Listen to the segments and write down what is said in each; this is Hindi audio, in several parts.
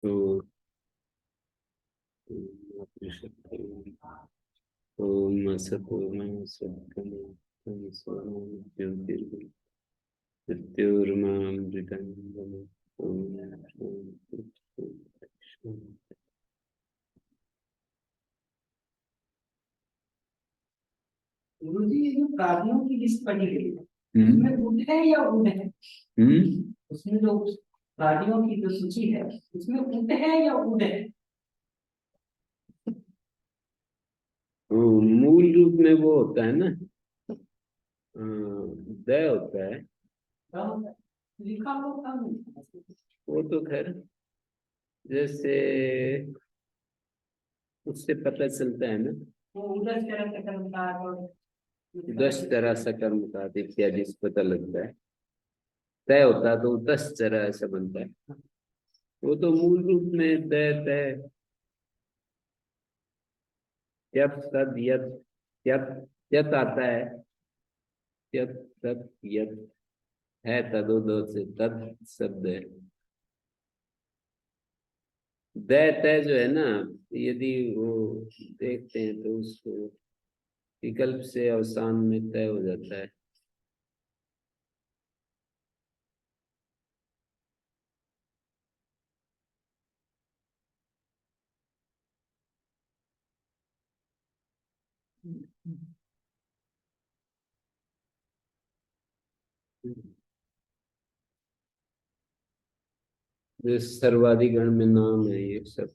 तो ओम सतोमा सद्गमः ज्योतिर्गमः मृत्योर्मामृतं ओम शांति शांति। गुरुजी, ये जो प्राणियों की लिस्ट बनी गई है उसमें उड है या उड है? उसमें जो प्राणियों की जो सूची है उसमें उड है या उड है? मूल रूप में वो होता है ना, दय होता है। लिखा होता है वो तो खैर जैसे उससे पता चलता है ना, वो उदस तरह का कर्मकार और 10 तरह से कर्म का इत्यादि से पता लगता है। तय होता है तो 10 तरह ऐसा बनता है। वो तो मूल रूप में तय तय यत तद यत यत यत आता है। यत तद यत है, तदोदो से तद शब्द है। दय तय जो है ना, यदि वो देखते हैं तो उसको विकल्प से अवसान में तय हो जाता है। जो सर्वाधिगण में नाम है ये सब।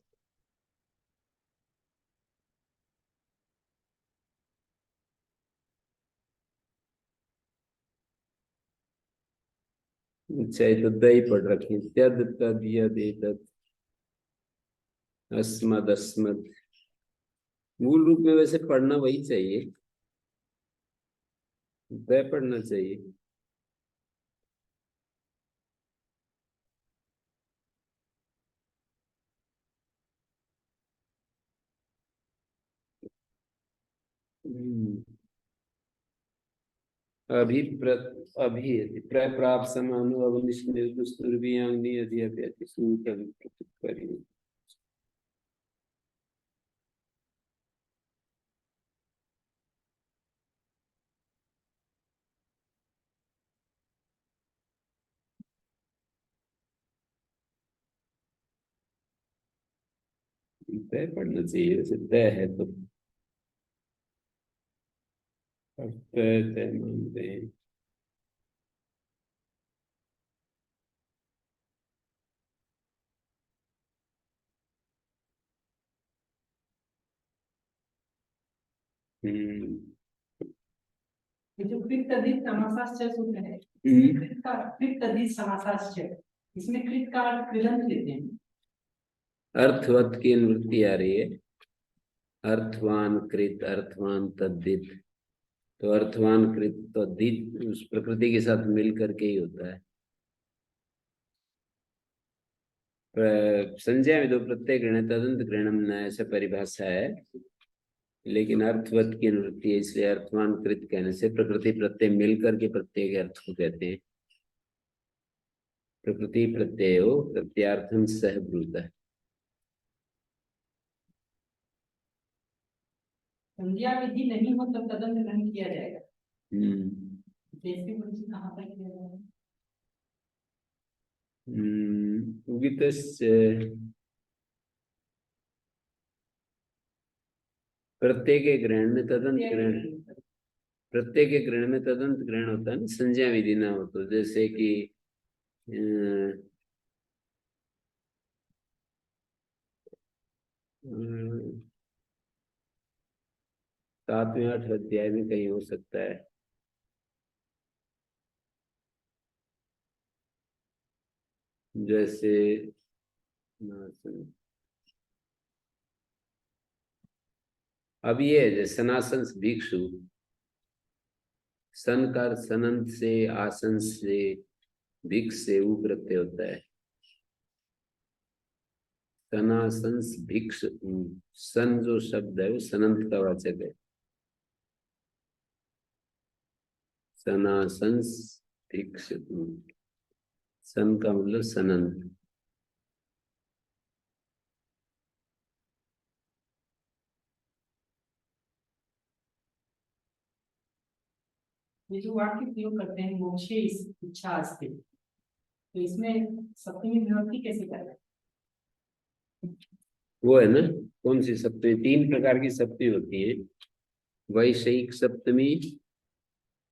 चाहे तो दही पढ़ रखे, त्यद तद यद एतद अस्मद अस्मद। मूल रूप में वैसे पढ़ना वही चाहिए, दय पढ़ना चाहिए। अभी अभी प्राप्त समानु अवनिष्ठ दुस्तुर्भियांगनी यदि अभ्यति सूक्ष्म करी। तय पढ़ना चाहिए, वैसे तय है तो तय तय मानते हैं। हम्म। ये जो कृतधित समासाश्चय सूत्र है, कृतधित समासाश्चय, इसमें कृत का अर्थ कृदंत लेते हैं। अर्थवत की अनुवृत्ति आ रही है। अर्थवान कृत अर्थवान तद्दित। तो अर्थवान कृत तो दित उस प्रकृति के साथ मिल करके ही होता है। संज्ञा में दो प्रत्यय गृण तदंत गृणम न ऐसा परिभाषा है, लेकिन अर्थवत की अनुवृत्ति है, इसलिए अर्थवान कृत कहने से प्रकृति प्रत्यय मिलकर के प्रत्यय के अर्थ को कहते हैं। प्रकृति प्रत्ययो प्रत्यार्थम सह ब्रूत है। संज्ञा विधि नहीं हो तो तदंत ग्रहण किया जाएगा। जैसे मुझे कहाँ पर किया जाएगा? प्रत्येक ग्रहण में तदंत ग्रहण, प्रत्येक ग्रहण में तदंत ग्रहण होता है ना, संज्ञा विधि ना हो तो। जैसे कि अ, 7वें 8वें अध्याय में कहीं हो सकता है। जैसे अब ये है जैसे सनासन भिक्षु, सन का सनंत से आसन से भिक्ष से ऊ प्रत्यय होता है। सनासन भिक्ष, सन जो शब्द है वो सनंत का वाचक है। सनासन भिक्ष, सन का मतलब सनंत। ये जो वाक्य प्रयोग करते हैं मोक्षे इच्छा अस्ति, तो इसमें सप्तमी विभक्ति कैसे करें? वो है ना, कौन सी सप्तमी? 3 प्रकार की सप्तमी होती है, वैषयिक सप्तमी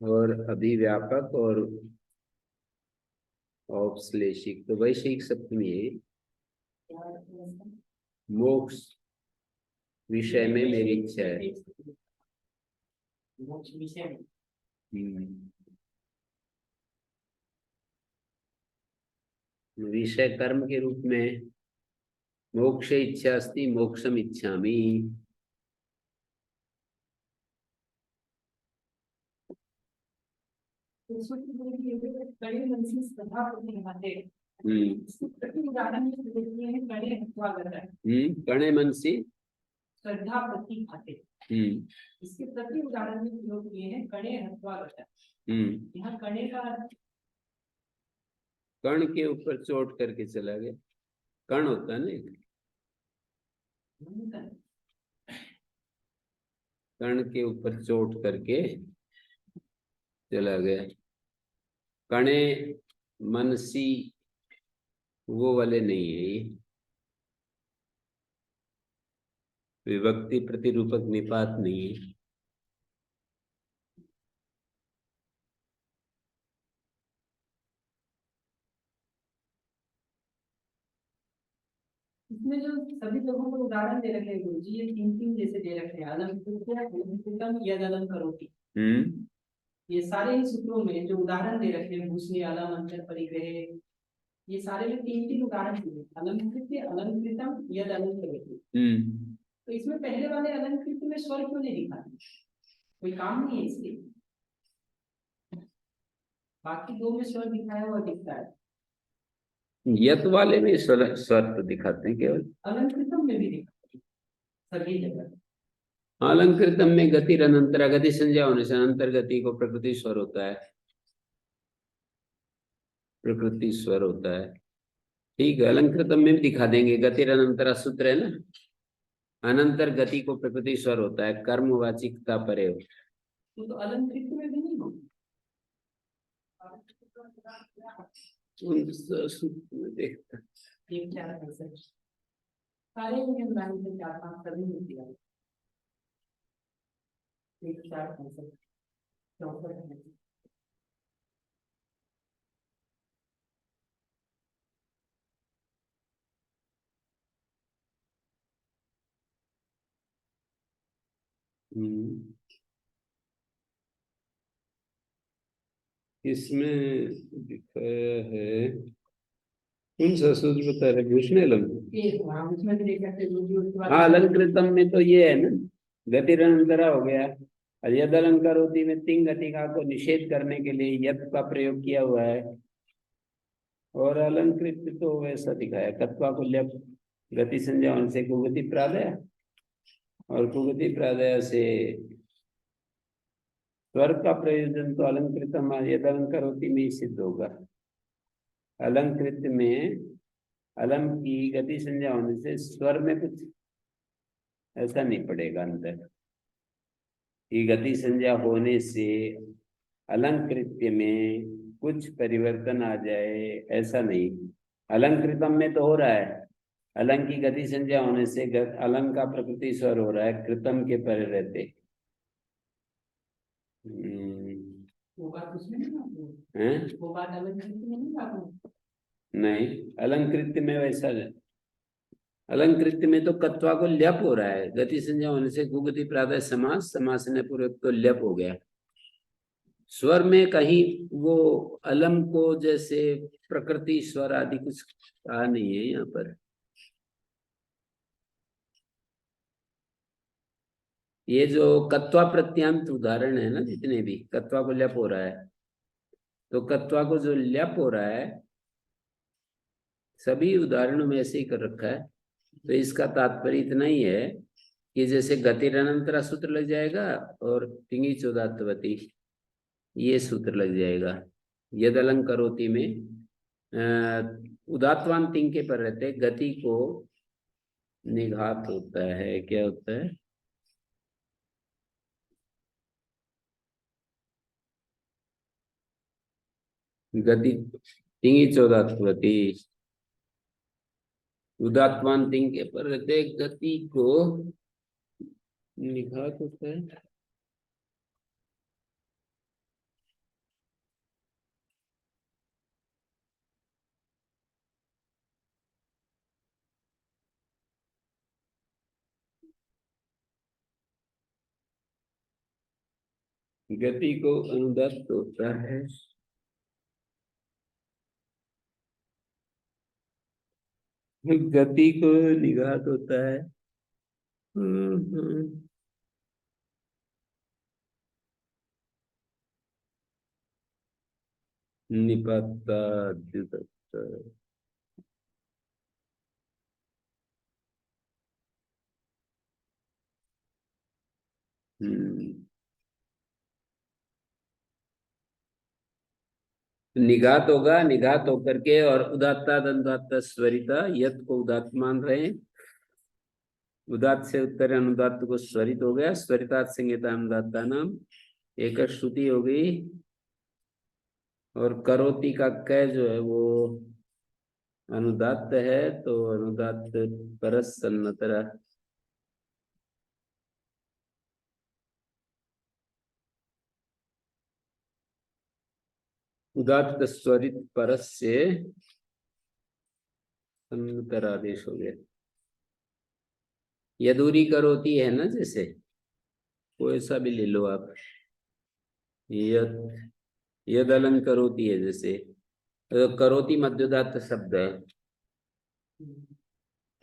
और अभिव्यापक और औपश्लेषिक। तो वैषयिक सप्तमी है, मोक्ष विषय में मेरी इच्छा है। मोक्ष विषय में विषय कर्म के रूप में मोक्ष इच्छा अस्ति मोक्षम इच्छामि। कड़े मन से श्रद्धा प्रति निभाते, कणे मन से श्रद्धा प्रति भाते, इसके प्रति उदाहरण में प्रयोग किए हैं कणे हत्वा घटा। यहाँ कणे का कण के ऊपर चोट करके चला गया, कण होता है ना, कण के ऊपर चोट करके चला गया। कणे मनसी वो वाले नहीं है ये, विभक्ति प्रतिरूपक निपात नहीं है। इसमें जो सभी लोगों को उदाहरण दे रखे हैं गुरुजी, ये 3 जैसे दे रखे हैं, अलम यद अलम करोति। ये सारे ही सूत्रों में जो उदाहरण दे रखे हैं, भूषणी अलम अंतर परिग्रह, ये सारे में 3 उदाहरण दिए, अलंकृत्य अलंकृतम यद अलम करोति। तो इसमें पहले वाले अलंकृत में स्वर क्यों नहीं दिखा? कोई काम नहीं है इसलिए? बाकी 2 में स्वर दिखाया हुआ दिखता है, यत वाले में स्वर तो दिखाते हैं केवल, अलंकृतम में भी दिखाते हैं सभी जगह। अलंकृतम में गति अनंतरा, गति संज्ञा होने से अनंतर गति को प्रकृति स्वर होता है, प्रकृति स्वर होता है। ठीक है, अलंकृतम में भी दिखा देंगे, गति अनंतरा सूत्र है ना, अनंतर गति को प्रकृति स्वर होता है, कर्मवाचिकता परे हो। तो अलंकृत में भी नहीं हो, देखता एक 4 सारे में लाइन से 4-5 सभी मिलती है, एक 4-5 64 इसमें दिखाया है, कौन सा सूत्र बता रहे? भूषणेलम। हाँ, अलंकृतम में तो ये है ना, गतिरनंतरा हो गया, और यद अलंकारोति में 3 घटिका को निषेध करने के लिए यद का प्रयोग किया हुआ है। और अलंकृत तो वैसा दिखाया, कत्वा को ल्यप, गति संज्ञा से कुगति प्रादय, और कुगति प्रादय से स्वर का प्रयोजन तो अलंकृतम यद अलंकारोति में ही सिद्ध होगा। अलंकृत में अलम की गति संज्ञा होने से स्वर में कुछ ऐसा नहीं पड़ेगा अंदर कि गति संज्ञा होने से अलंकृत्य में कुछ परिवर्तन आ जाए, ऐसा नहीं। अलंकृतम में तो हो रहा है, अलंग की गति संज्ञा होने से अलंग का प्रकृति स्वर हो रहा है, कृतम के परे रहते। वो बात उसमें नहीं हैं? वो बात अलंकृत में नहीं, नहीं, अलंकृत्य में वैसा है, अलंकृत्य में तो कत्वा को ल्यप हो रहा है, गति संज्ञा होने से गुगति प्रादय समास, समास ने पूर्वक तो ल्यप हो गया। स्वर में कहीं वो अलम को जैसे प्रकृति स्वर आदि कुछ कहा नहीं है यहाँ पर। ये जो कत्वा प्रत्यांत उदाहरण है ना, जितने भी कत्वा को ल्यप हो रहा है, तो कत्वा को जो ल्यप हो रहा है सभी उदाहरणों में ऐसे ही कर रखा है। तो इसका तात्पर्य इतना ही है कि जैसे गतिरनंतरा सूत्र लग जाएगा और तिंगी चौदात्वती ये सूत्र लग जाएगा। यद अलंकरोति में उदात्वान तिंग के पर रहते गति को निघात होता है, क्या होता है? गति तिंगी चौदात्वती, उदात्मान तिंग के पर रहते गति को निघात होता है। गति को अनुदात होता है। गति को निघात होता है। निपाता द्युतत्ता। निघात होगा, निघात होकर के और उदात्ता अनुदात्त स्वरिता, यत को उदात्त मान रहे हैं। उदात्त से उत्तर अनुदात्त को स्वरित हो गया, स्वरितात संज्ञता अनुदात्ता नाम एक श्रुति हो गई। और करोति का क जो है वो अनुदात्त है, तो अनुदात्त परस सन्नतरा। उदात्त स्वरित परस से सन्नतर आदेश हो गया। यदूरी करोति है ना, जैसे कोई ऐसा भी ले लो आप। यद यद अलंकरोति है जैसे, तो करोति मध्योदात्त शब्द है,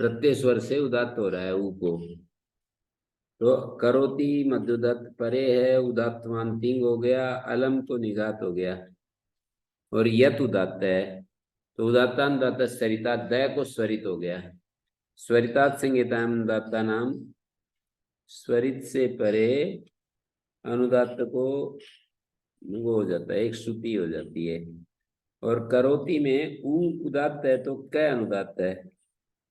प्रत्यय स्वर से उदात्त हो रहा है ऊ को, तो करोति मध्योदात्त परे है, उदात्तमान तिंग हो गया, अलम तो निघात हो गया। और यत उदात्त है, तो उदात्तानुदात्त स्वरिता दय को स्वरित हो गया। स्वरितात संज्ञता अनुदात्ता नाम, स्वरित से परे अनुदात्त को वो हो जाता है, एक श्रुति हो जाती है। और करोति में ऊ उदात्त है तो क अनुदात्त है,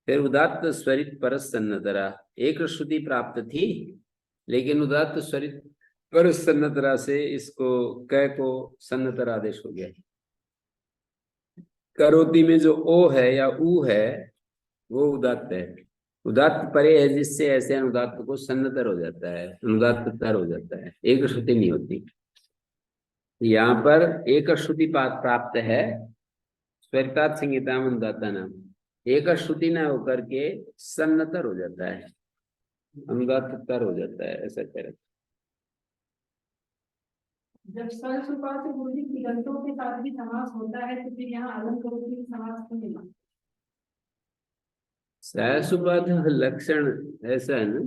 फिर उदात्त स्वरित परस सन्नतरा, एक श्रुति प्राप्त थी, लेकिन उदात्त स्वरित परस सन्नतरा से इसको क को सन्नतर आदेश हो गया। करोति में जो ओ है या ऊ है वो उदात्त है, उदात्त परे है, जिससे ऐसे अनुदात्त को सन्नतर हो जाता है, अनुदात्त तर हो जाता है, एक श्रुति नहीं होती। यहाँ पर एक श्रुति प्राप्त है, स्वरितात संहिता अनुदात्ता नाम, एक श्रुति न होकर के सन्नतर हो जाता है, अनुदात्त तर हो जाता है, ऐसा कह रहे। जब सरसुपा से गुरुजी तिगंतों के साथ भी समास होता है, तो फिर यहाँ अलंकरोति समास क्यों मिला? सहसुपाद लक्षण ऐसा है ना,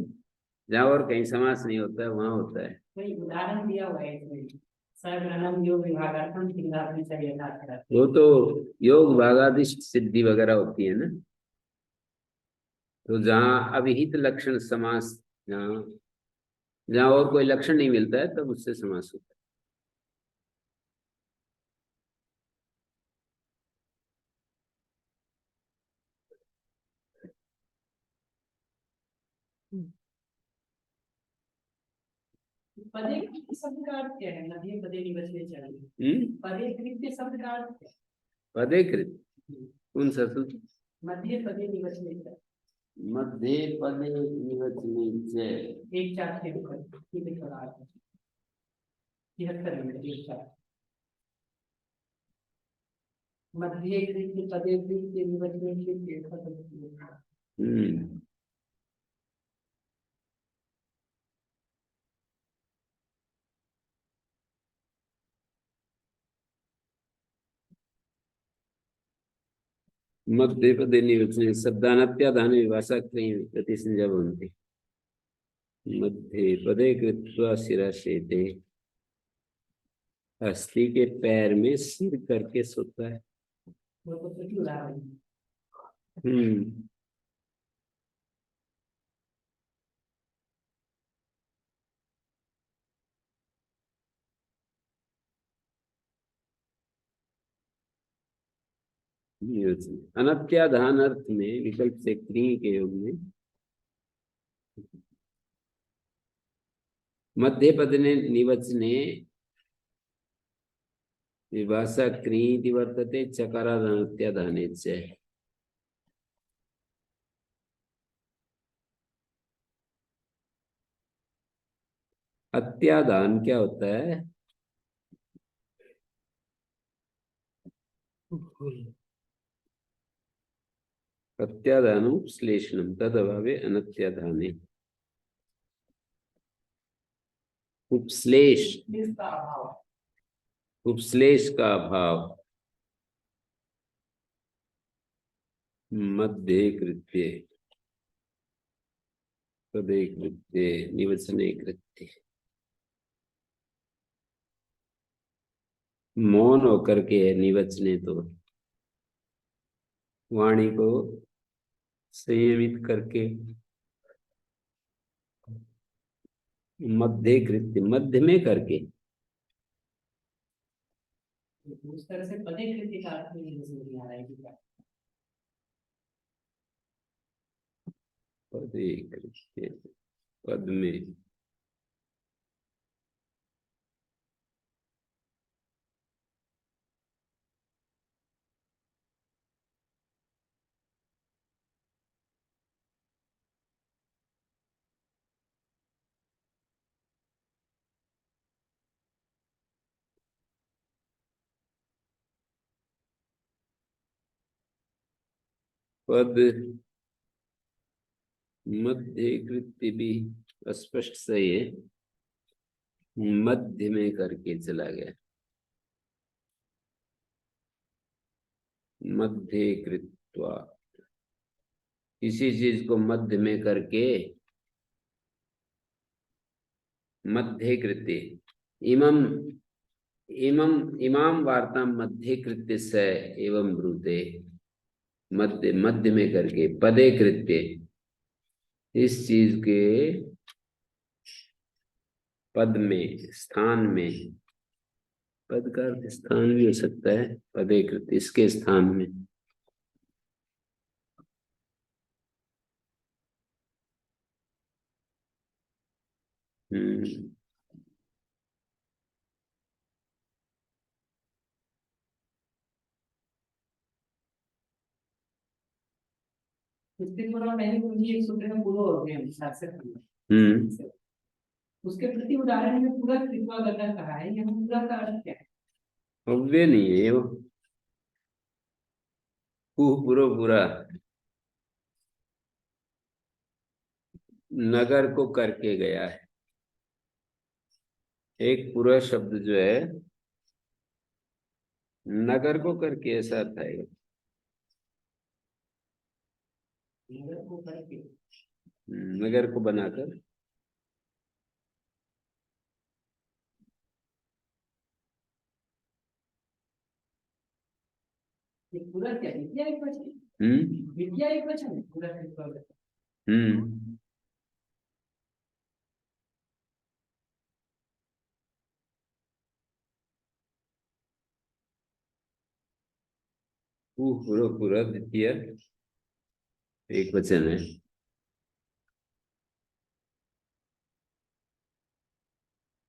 जहाँ और कहीं समास नहीं होता है वहां होता है। कोई उदाहरण दिया हुआ है इसमें, सर्वनाम योग विभागार्थम सिद्धार्थी यथार्थ। वो तो योग भागादिष्ट सिद्धि वगैरह होती है ना, तो जहाँ अभिहित लक्षण समास, जहाँ जहाँ और कोई लक्षण नहीं मिलता है तब उससे समास होता है। पदे कृत्य शब्द का अर्थ क्या है? नदी पदे निवचने चाहिए। पदे कृत्य शब्द का अर्थ क्या है? पदे कृत कौन सा सूत्र? मध्य पदे निवचने चाहिए। मध्य पदे निवचने चाहिए। 1-4 ठीक है, थोड़ा आगे 73 में 1-4 मध्य कृत्य पदे कृत्य निवचने चाहिए। मध्य पदे निवचने शब्दानत्याधान विभाषा प्रति संज्ञा भवन्ति। मध्य पदे कृत्वा शिराशेते, हस्ती के पैर में सिर करके सोता है। अनत्याधान अर्थ में विकल्प से क्रिय के योग में मध्य पद ने निवचने विभाषा क्रीति वर्तते चकारादन्त्याधाने च। अत्यादान क्या होता है? अत्यादानं श्लेषणं तदभावे अनत्याधाने। उपश्लेष, उपश्लेष का अभाव मध्य कृत्ये पदे कृत्ये निवचने कृत्ये। मौन होकर के है निवचने, तो वाणी को संयमित करके मध्य कृत्य, मध्य में करके। उस तरह से पदे कृत्य का अर्थ मुझे समझ नहीं आ रहा है कि क्या। पदे कृत्य, पद में। पद मध्य कृत्य भी स्पष्ट सही है, मध्य में करके चला गया। मध्य कृत्वा, किसी चीज को मध्य में करके मध्य कृत्य। इमम इमम इमाम वार्ता मध्य कृत्य से एवं ब्रूते, मध्य, मध्य में करके पदे कृत्य, इस चीज के पद में, स्थान में। पद का अर्थ स्थान भी हो सकता है, पदे कृत्य इसके स्थान में। हम्म। उसके थोड़ा पहले मुझे एक सूत्र में पूरा हो गया विचार से। उसके प्रति उदाहरण में पूरा कृत्वा करना कहा है, यहाँ पूरा का अर्थ क्या है? अव्यय नहीं है वो, पूरा पूरा नगर को करके गया है। एक पूरा शब्द जो है नगर को करके ऐसा था। नगर को करके, नगर को बनाकर। ये पूरा क्या विद्या एक वचन, विद्या एक वचन है पूरा कृत्वा करके। पूरा पूरा द्वितीय एक वचन है।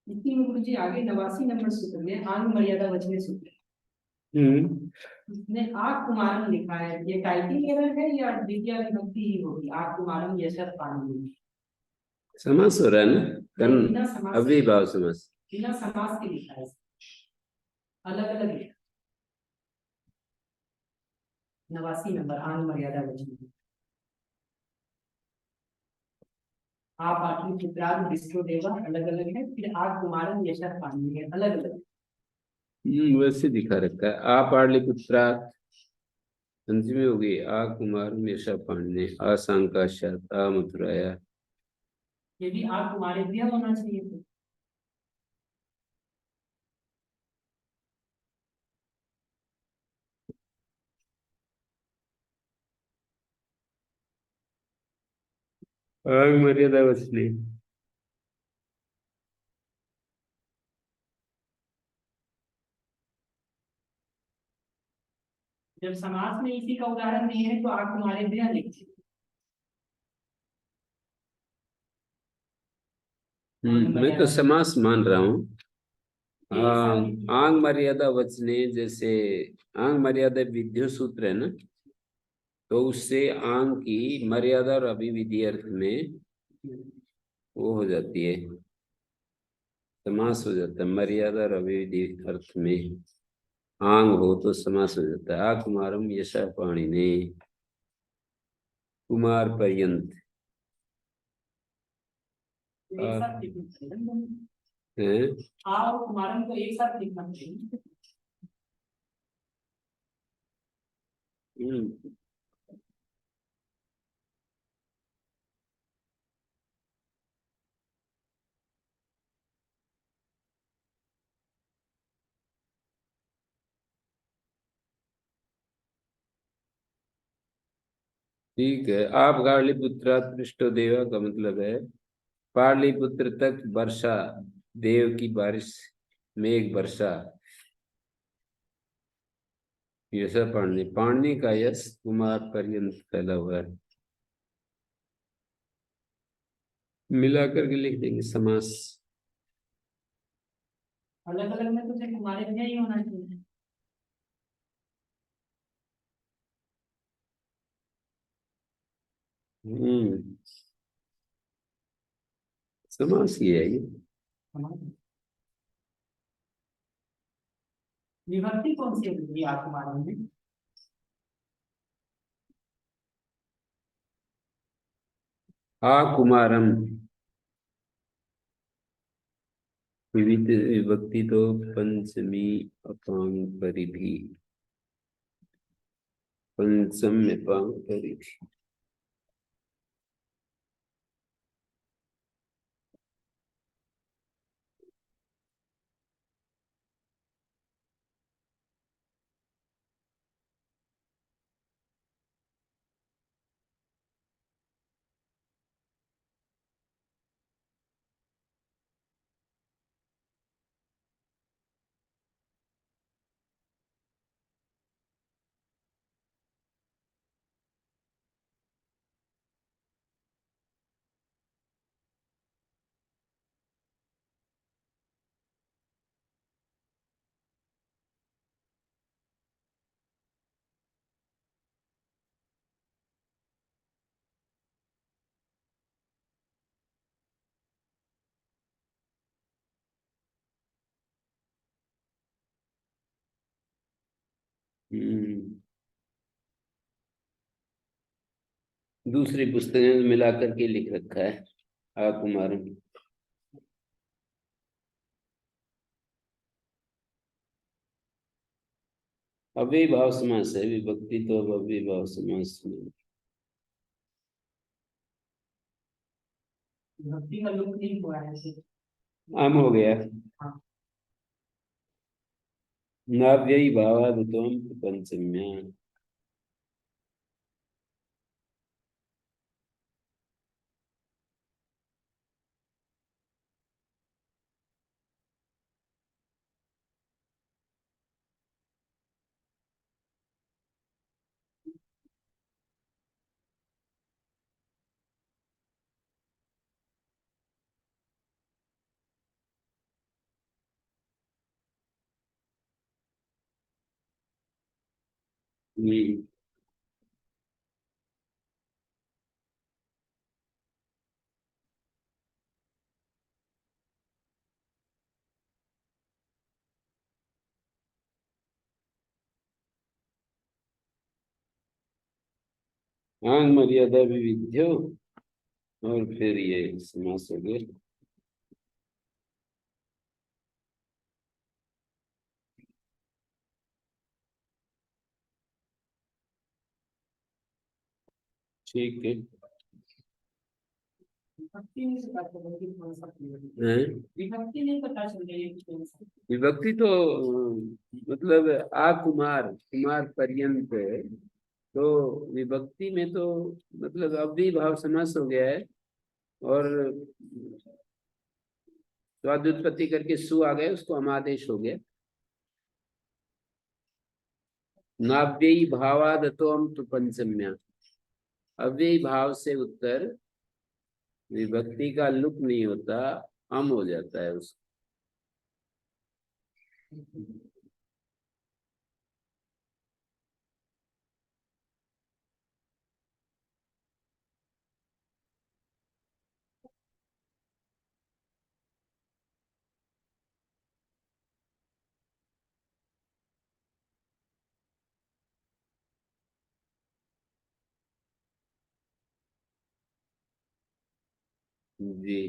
इसी में गुरु जी आगे 89 नंबर सूत्र में आंग मर्यादा वचने सूत्र इसने आग कुमारम लिखा है, ये टाइपिंग एरर है या द्वितीय विभक्ति ही होगी? आग कुमारम यशर पानी, समास हो रहा है ना, बिना कर्ण समास, अव्ययीभाव समास, बिना समास के लिखा है, अलग अलग लिखा। 89 नंबर आंग मर्यादा वचन। आप आठवीं चित्रार्थ विष्णु देवा अलग अलग है, फिर आग कुमारम यशर पानी है अलग अलग। वैसे दिखा रखा है। आ पाटलिपुत्रा पंचमी होगी, आ कुमार मेषा पांडे, आ सांकाशात, आ मथुराया। ये भी आग कुमारे दिया होना चाहिए था। आग मर्यादा वचने। जब समाज में इसी का उदाहरण नहीं है तो आग कुमारे दिया लिखिए। मैं तो समास मान रहा हूँ। हाँ, आंग मर्यादा वचने, जैसे आंग मर्यादा विध्य सूत्र है ना, तो उससे आंग की मर्यादा और अभिविधि अर्थ में वो हो जाती है, समास हो जाता है। मर्यादा और अभिविधि अर्थ में आंग हो तो समास हो जाता है। आ कुमारम यशा पाणिने, कुमार पर्यंत एक साथ लिखना चाहिए। है। आ और कुमारन को एक साथ लिखना चाहिए। हम्म, ठीक है। आप गाड़ीपुत्र पृष्ठो देवा का मतलब है पाटलिपुत्र तक वर्षा, देव की बारिश, मेघ वर्षा। ऐसा पढ़ने पाणनी का यश कुमार पर्यंत फैला हुआ है, मिला करके लिख देंगे समास। अलग अलग में तो सिर्फ कुमारे भैया ही होना चाहिए। हम्म, समास ही है ये। विभक्ति कौन सी होगी आ कुमारन में? आ कुमारम, विविध विभक्ति तो पंचमी अपांग परिधि, पंचम में पांग परिधि। दूसरी पुस्तक में मिला करके लिख रखा है आ कुमारम। अव्ययीभाव समास है, विभक्ति तो अब अव्ययीभाव समास में। विभक्ति का लुक नहीं हुआ है ऐसे। आम हो गया। हाँ। नाव्ययीभावादुत्वम पंचम्या। हम्म, आंग मर्यादा विविध्यो, और फिर ये समास हो गया। ठीक है। विभक्ति नहीं पता चल रही कौन सा हैं? विभक्ति नहीं पता चल रही है कि कौन सा। विभक्ति तो मतलब आ कुमार, कुमार पर्यंत है, तो विभक्ति में तो मतलब अव्ययीभाव समास हो गया है, और स्वादुत्पत्ति करके सु आ गए, उसको अमादेश हो गया। नाव्ययी भावादतो हम तो पंचम्या, अव्ययी भाव से उत्तर विभक्ति का लुक नहीं होता, अम हो जाता है उसको। जी।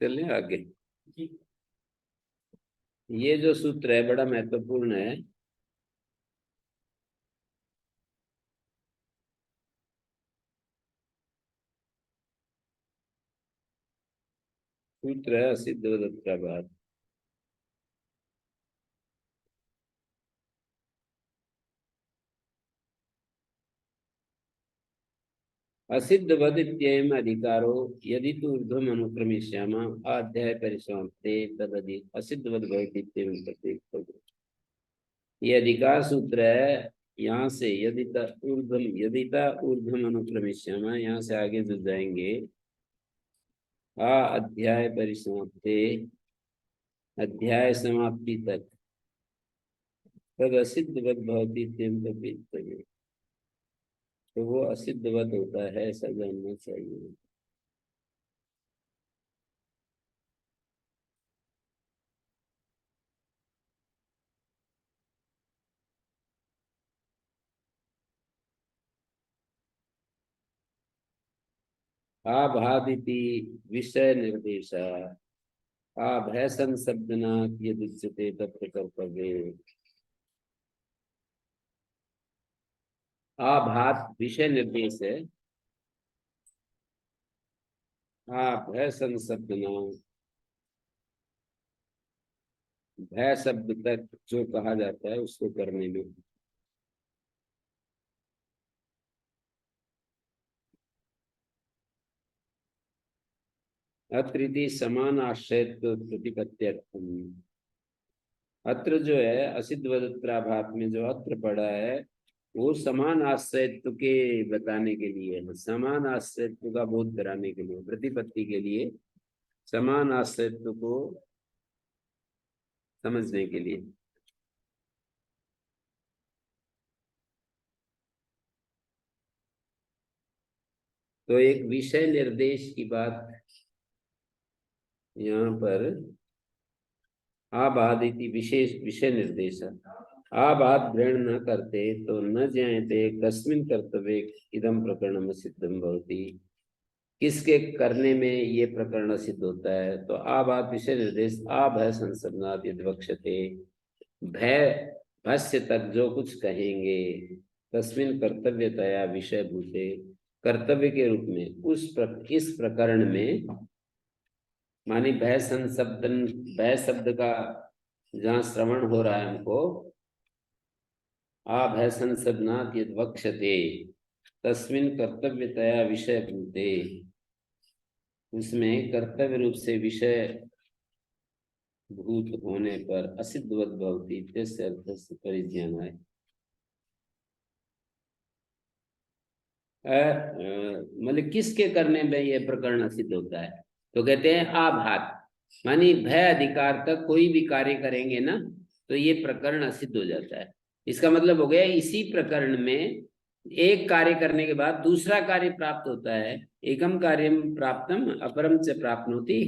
चलिए आगे। ये जो सूत्र है बड़ा महत्वपूर्ण है। सूत्र है असिद्ध वदत्राभात। असिद्धवद इत्ययम् अधिकारो यदि तु ऊर्ध्वम् अनुक्रमिष्यामः अध्याय परिसमाप्ते तदधि असिद्धवद भवति इत्येवं प्रतीत। ये अधिकार सूत्र है। यहाँ से ऊर्ध्वम अनुक्रमिष्यामः, यहाँ से आगे जो जाएंगे अध्याय परिसमाप्ते, अध्याय समाप्ति तक तद असिद्धवद भवति इत्येवं प्रतीत। तो वो असिद्धवत होता है, ऐसा जानना चाहिए। आभादिति विषय निर्देश आभय संशब्दना यदुच्यते तत्र कर्तव्ये। आभात विषय निर्देश है। भय संशब्दना, भय शब्द तक जो कहा जाता है उसको करने में। अत्रिति समान आश्रयत्व प्रतिपत्त्यर्थम। अत्र जो है असिद्ध वदत्राभात में जो अत्र पड़ा है वो समान आश्रयत्व के बताने के लिए है, समान आश्रयत्व का बोध कराने के लिए, प्रतिपत्ति के लिए, समान आश्रयत्व को समझने के लिए। तो एक विषय निर्देश की बात यहाँ पर आबादिति विशेष विषय निर्देश। आबाद ग्रहण न करते तो न ज्ञायते कस्मिन् कर्तव्ये इदम प्रकरणम सिद्धम भवति। किसके करने में ये प्रकरण सिद्ध होता है? तो आबाद विषय निर्देश भय संसर्नाद यद्वक्ष्यते, भय भस्य तक जो कुछ कहेंगे, तस्मिन कर्तव्यतया विषय भूते, कर्तव्य के रूप में इस प्रकरण में, मानी भय संशब्दन, भय शब्द का जहाँ श्रवण हो रहा है हमको, भय संशब्दनात् यद्वक्ष्यते तस्मिन कर्तव्यतया विषय भूते, उसमें कर्तव्य रूप से विषय भूत होने पर असिद्धवत भवति इत्यस्य अर्थस्य परिज्ञानाय। मतलब किसके करने में यह प्रकरण सिद्ध होता है? तो कहते हैं आभात, मानी भय अधिकार तक कोई भी कार्य करेंगे ना तो ये प्रकरण असिद्ध हो जाता है। इसका मतलब हो गया इसी प्रकरण में एक कार्य करने के बाद दूसरा कार्य प्राप्त होता है। एकम कार्यम प्राप्तम अपरम च प्राप्नोति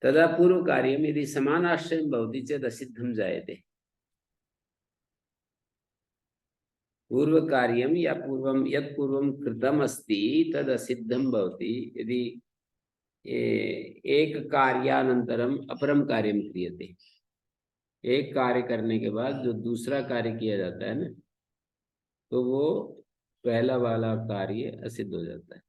तदा पूर्व कार्यम यदि समान आश्रय भवति चेद असिद्धम जायते। पूर्व कार्यम या पूर्वम यत् पूर्वम कृतम अस्ति तद असिद्धम भवति यदि एक कार्यानंतरम अपरम कार्यम क्रियते। एक कार्य करने के बाद जो दूसरा कार्य किया जाता है ना तो वो पहला वाला कार्य असिद्ध हो जाता है।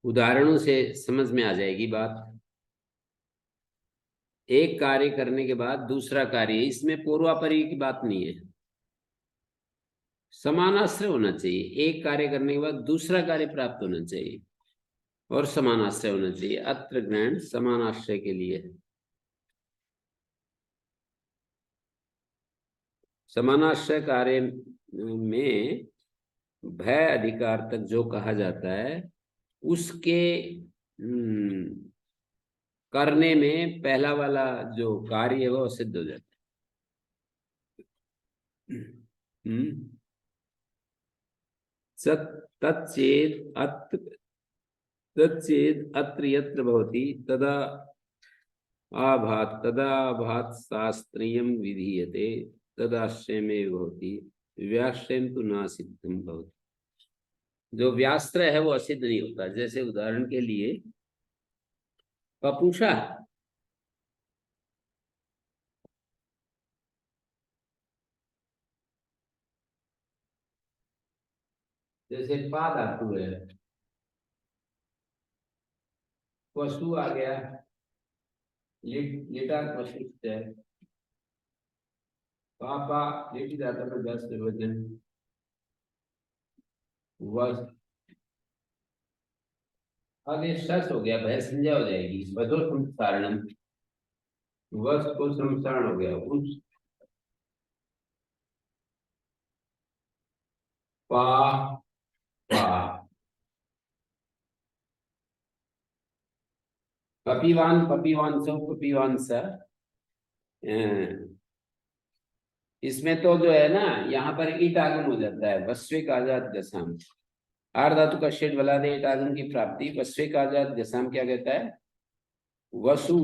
उदाहरणों से समझ में आ जाएगी बात। एक कार्य करने के बाद दूसरा कार्य, इसमें पूर्वापरी की बात नहीं है, समानाश्रय होना चाहिए। एक कार्य करने के बाद दूसरा कार्य प्राप्त होना चाहिए और समानाश्रय होना चाहिए। अत्र ग्रहण समानाश्रय के लिए है। समानाश्रय कार्य में भय अधिकार तक जो कहा जाता है उसके करने में पहला वाला जो कार्य है वो सिद्ध हो जाता है। तच्चेद अत्र यत्र भवति तदा आभात शास्त्रीयं विधीयते तदाश्रयमेव भवति, व्याश्रयं तु न सिद्धं भवति। जो व्याश्रय है वो असिद्ध नहीं होता। जैसे उदाहरण के लिए पपूषा, जैसे पा धातु है, पशु आ गया, लिटा पशु है, पापा लिटी धातु में 10 निर्वचन, वस आगे शस हो गया, भय संज्ञा हो जाएगी, वधो संसारणम, वस को संसारण हो गया, उस पा पा पपीवान पपीवान सो पपीवान सा। इसमें तो जो है ना, यहाँ पर ईट आगम हो जाता है, वस्विक आजाद गसाम। आर धातु का शेड बला दे ईट आगम की प्राप्ति। वस्विक आजाद गसाम क्या कहता है? वसु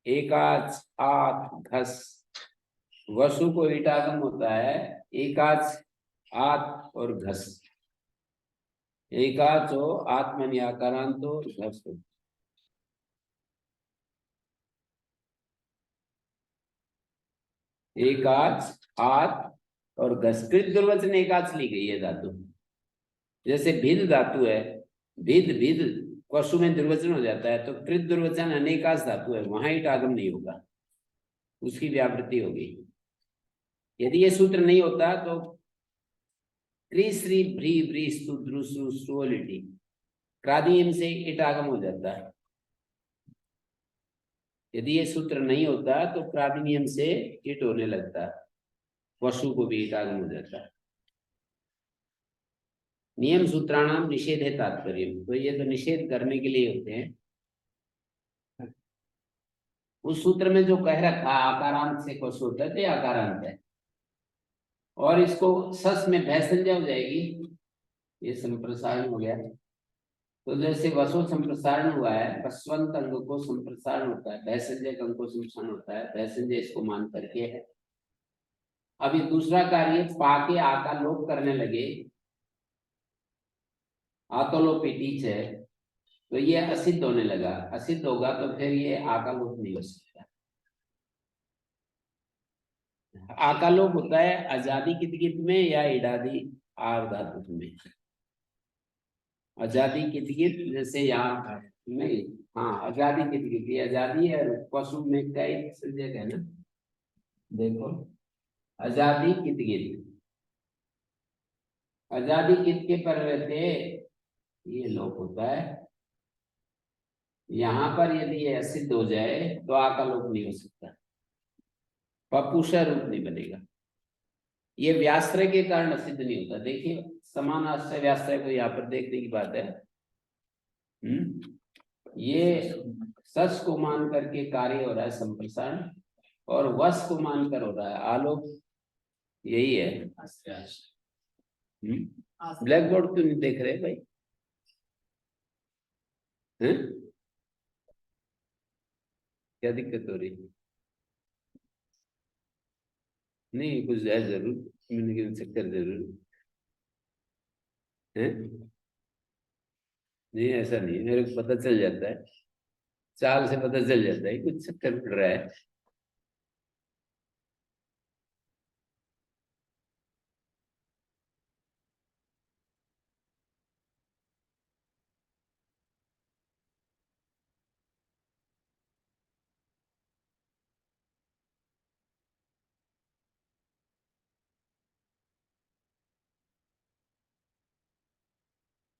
एकाच आत घस। वसु को ईट आगम होता है एकाच आत और घस। एकाच हो आत्मनि आकारांत हो, घस हो। एकाच आत और घस। कृत दुर्वचन एकाच ली गई है धातु। जैसे भिद धातु है, भिद भिद पशु में दुर्वचन हो जाता है, तो कृत दुर्वचन अनेकाश धातु है, वहां ईट आगम नहीं होगा, उसकी व्यावृत्ति होगी। यदि ये सूत्र नहीं होता तो त्रिश्री भ्री व्री स्तु द्रुसु स्टुअलिटी क्रादियम से ईट आगम हो जाता है। यदि ये सूत्र नहीं होता तो क्रादिनियम से ईट होने लगता है, पशु को भी ईट आगम हो जाता है। नियम सूत्राणाम निषेध है तात्पर्य, तो ये तो निषेध करने के लिए होते हैं। उस सूत्र में जो कह रखा आकारांत से कुछ होता है तो आकारांत है, और इसको सस में भय संज्ञा हो जाएगी, ये संप्रसारण हो गया। तो जैसे वसो संप्रसारण हुआ है, वसवंत अंग को संप्रसारण होता है, भय संज्ञक अंग को संप्रसारण होता है, भय संज्ञा इसको मान करके है। अभी दूसरा कार्य पाके आका लोप करने लगे, आतोलोपीटीच है, तो ये असिद्ध होने लगा। असिद्ध होगा तो फिर ये आकालोप नहीं हो सकता। आकालोप होता है आजादी कितकित में या इडादी आर धातु में। आजादी कितकित जैसे यहाँ नहीं, हाँ आजादी कितकित, ये आजादी है, पशु में कई संजय है ना, देखो आजादी कितकित, आजादी कित के पर रहते ये लोप होता है। यहाँ पर यदि ये असिद्ध हो जाए तो आकालोप नहीं हो सकता, पपुषा रूप नहीं बनेगा। ये व्याश्रय के कारण असिद्ध नहीं होता। देखिए समान आश्रय व्याश्रय को यहाँ पर देखने की बात है। ये सस को मान करके कार्य हो रहा है संप्रसारण, और वस को मानकर हो रहा है आलोक। यही है। ब्लैक बोर्ड क्यों नहीं देख रहे भाई? हैं? क्या दिक्कत हो रही? नहीं कुछ है जरूर, कम्युनिकेशन चक्कर जरूर है। नहीं ऐसा नहीं है, मेरे को पता चल जाता है, चाल से पता चल जाता है कुछ चक्कर पड़ रहा है।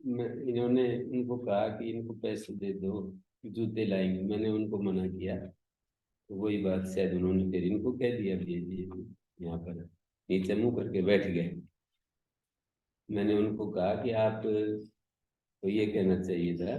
इन्होंने उनको कहा कि इनको पैसे दे दो, जूते लाएंगे, मैंने उनको मना किया। तो वही बात शायद उन्होंने फिर इनको कह दिया, भेजिए, यहाँ पर नीचे मुंह करके बैठ गए। मैंने उनको कहा कि आप तो ये कहना चाहिए था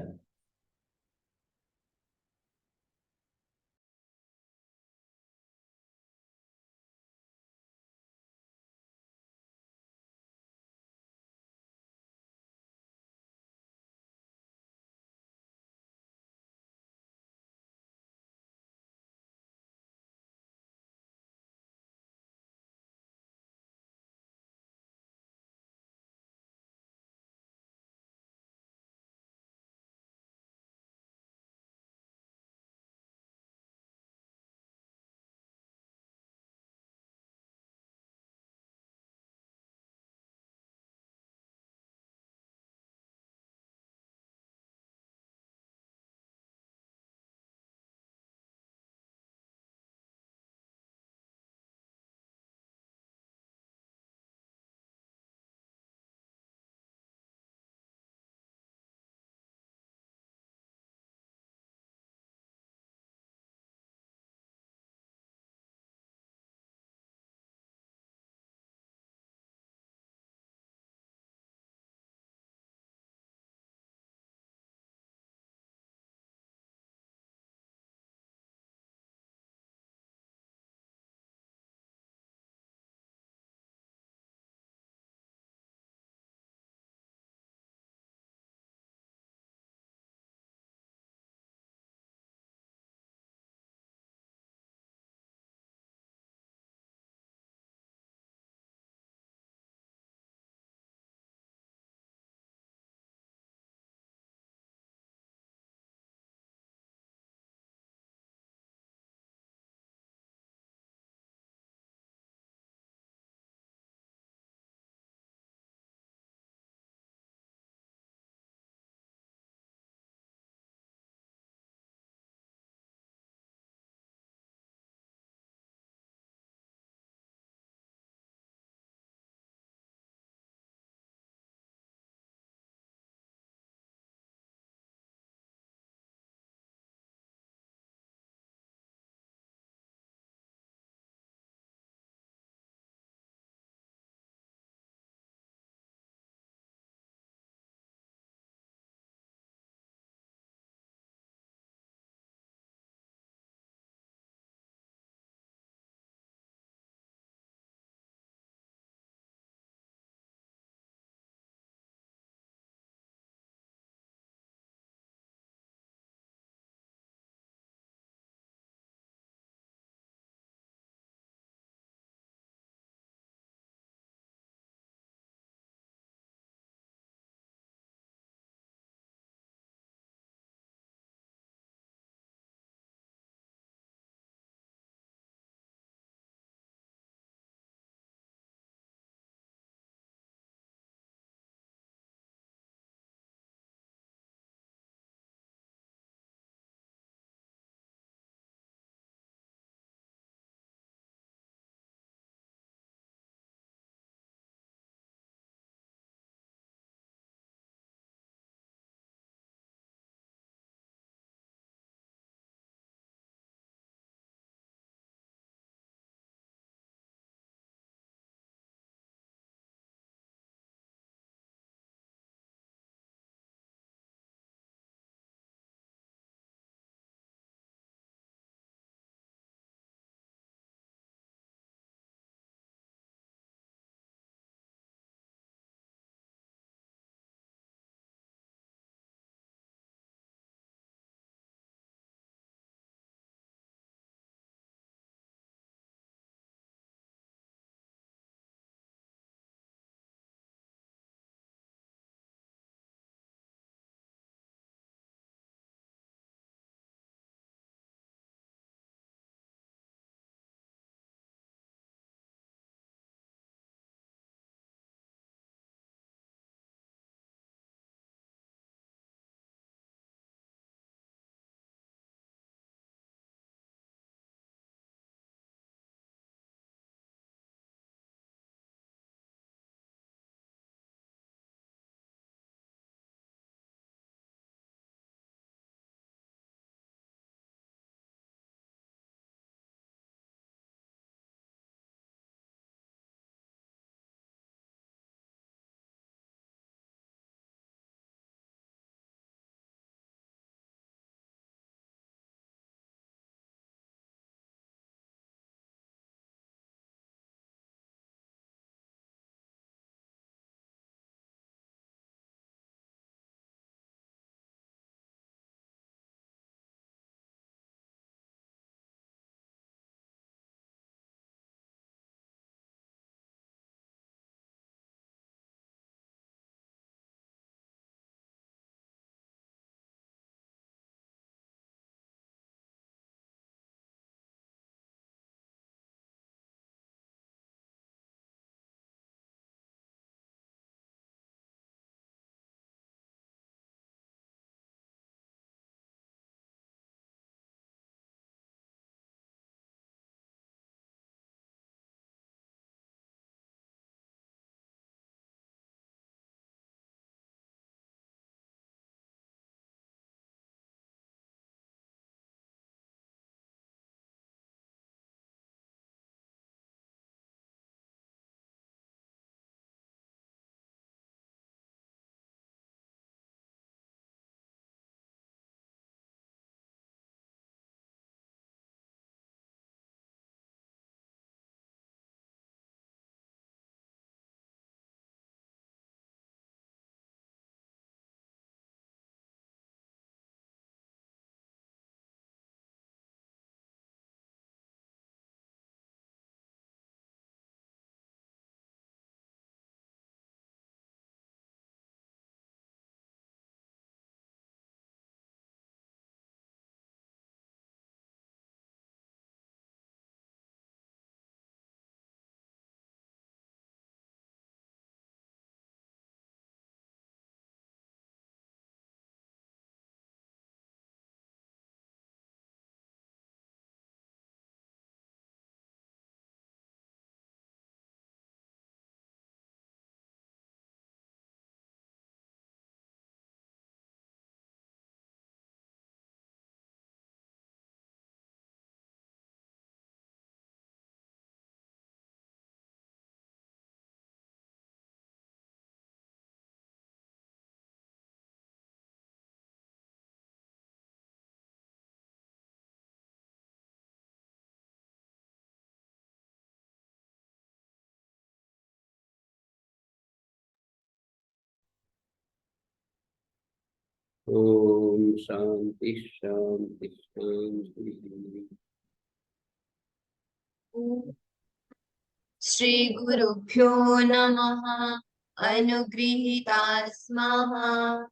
शांति शांति शांति। श्री गुरुभ्यो नमः। अनुगृहीता स्मः